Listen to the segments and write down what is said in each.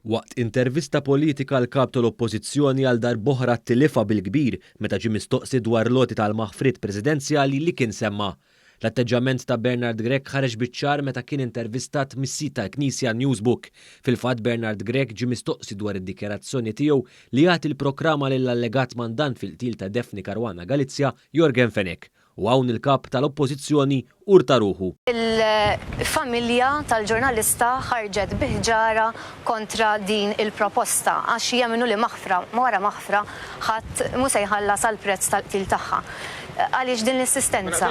Waqt intervista politika l-kap tal-Oppożizzjoni għal darb'oħra tilifha bil-kbir meta ġie mistoqsi dwar loti tal-maħfriet presidenzjali li kien semma. L-atteġġament ta' Bernard Grech ħareġ biċ-ċar meta kien intervistat mis-sit tal-Knisja Newsbook. Fil-fatt Bernard Grech ġie mistoqsi dwar id-dikjarazzjoni tiegħu li jagħti l-prokklama lill-allegat mandant fil-qtil ta' Daphne Caruana Galizia Jorgen Fenech. U hawn il-kap tal-Oppożizzjoni urta ruħu. Il-familja tal-ġurnalista ħarġet biħġara kontra din il-proposta għax jemminu li maħfra, wara maħfra ħadd mhux se jħallas għall-prezz tal-qtil tagħha. Għaliex din l-assistenza.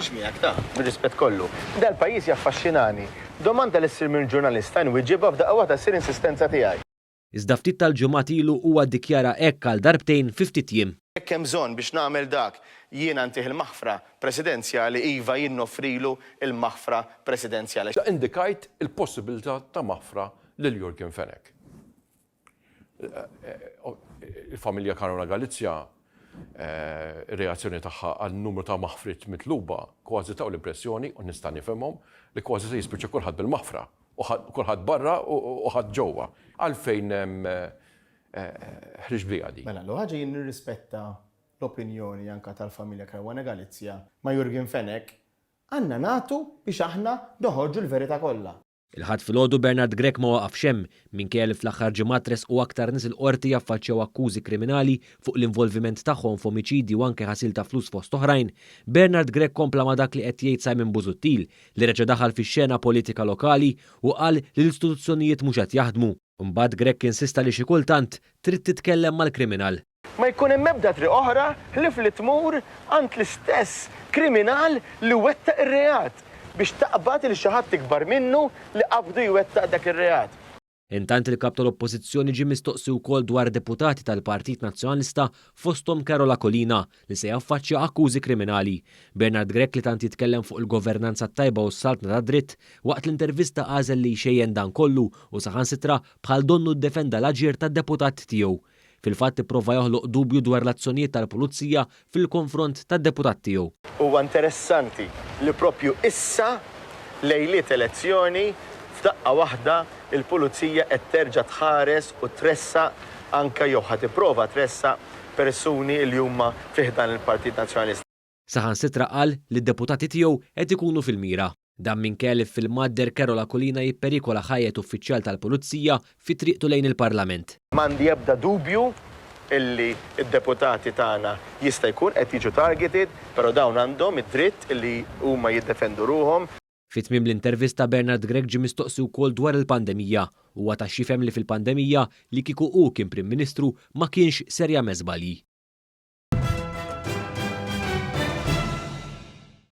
Bir-rispett kollu. Dal-pajjiż jaffaxxinani. Domanda li ssir minn ġurnalista nwiġġibha f'daqqa waħda ssir insistenza tiegħi. Iżda ftit tal-ġimgħat ilu huwa ddikjara hekk għal darbtejn fi ftit jiem. Hekk hemm bżonn biex nagħmel dak jiena ntih il-maħfra presidenzjali iva jien noffrilu il-maħfra presidenzjali. Indikajt il-possibilità ta' maħfra lil Jorgen Fenech. Il-familja Caruana Galizia, ir-reazzjoni tagħha għal numru ta' maħfrit mitluba kważi taw l-impressjoni u nista' nifhimhom li kważi se jispiċċa kulħadd bil-maħfra u kulħadd barra u ħadd ġewwa. Għalfejn hemm ħriġ bija di. Mela, ħaġa jien nirrispetta l-opinjoni anka tal-familja Caruana Galizia ma' Jorgen Fenech għandna nagħtu biex aħna noħorġu l-verità kollha. Il-ħadd filgħodu Bernard Grech ma waqaf xemm minkejja li fl-aħħar ġimgħat resqu aktar nies il-qorti jaffaċċjaw akkużi kriminali fuq l-involviment tagħhom f'omiċidji u anke ħasil ta' flus fost oħrajn. Bernard Grech kompla ma' dak li qed jgħid Simon Busuttil li reġa' daħal fix-xena politika lokali u qal li l-istituzzjonijiet mhux qed jaħdmu. Imbagħad Grech insista li xi kultant trid titkellem mal-kriminal. Ma jkun hemm ebda triq oħra li tmur għand l-istess kriminal li wettaq ir-reat biex taqbad li xi ħadd ikbar minnu li qabdu jwettaq dak ir-reat. Intant il-kap tal-Oppożizzjoni ġie mistoqsi wkoll dwar deputati tal-Partit Nazzjonalista fosthom Carola Collina li se jaffaċċja akkużi kriminali. Bernard Grech li tant jitkellem fuq il-governanza tajba u s-saltna ta' dritt waqt l-intervista għażel li jxejjen dan kollu u saħansitra bħal donnu ddefenda l-aġir tad-deputat tiegħu. Fil-fatt ipprova joħloq dubju dwar l-azzjonijiet tal-Pulizija fil-konfront tad-deputat tiegħu. Huwa interessanti li propju issa lejliet elezzjoni f'daqqa waħda il-Pulizija qed terġa' tħares u tressa anke jew ħadd tipprova tressa persuni li huma fih dan il-Partit Nazzjonalista. Saħansitra qal li d-deputati tiegħu qed ikunu fil-mira. Dan minkejja fil-madder Carola Collina jipperikola ħajjet uffiċjal tal-Pulizija fi triqtu lejn il-Parlament. M'għandi ebda dubju illi id-deputati tagħna jista' jkun qed jiġu targeted, però dawn għandhom id-dritt illi huma jiddefendu ruhom. Fit-tmiem l-intervista Bernard Grech ġie mistoqsi wkoll dwar il-pandemija. Huwa tax xifhem li fil-pandemija li kieku hu kien Prim Ministru ma kienx serja meżbali.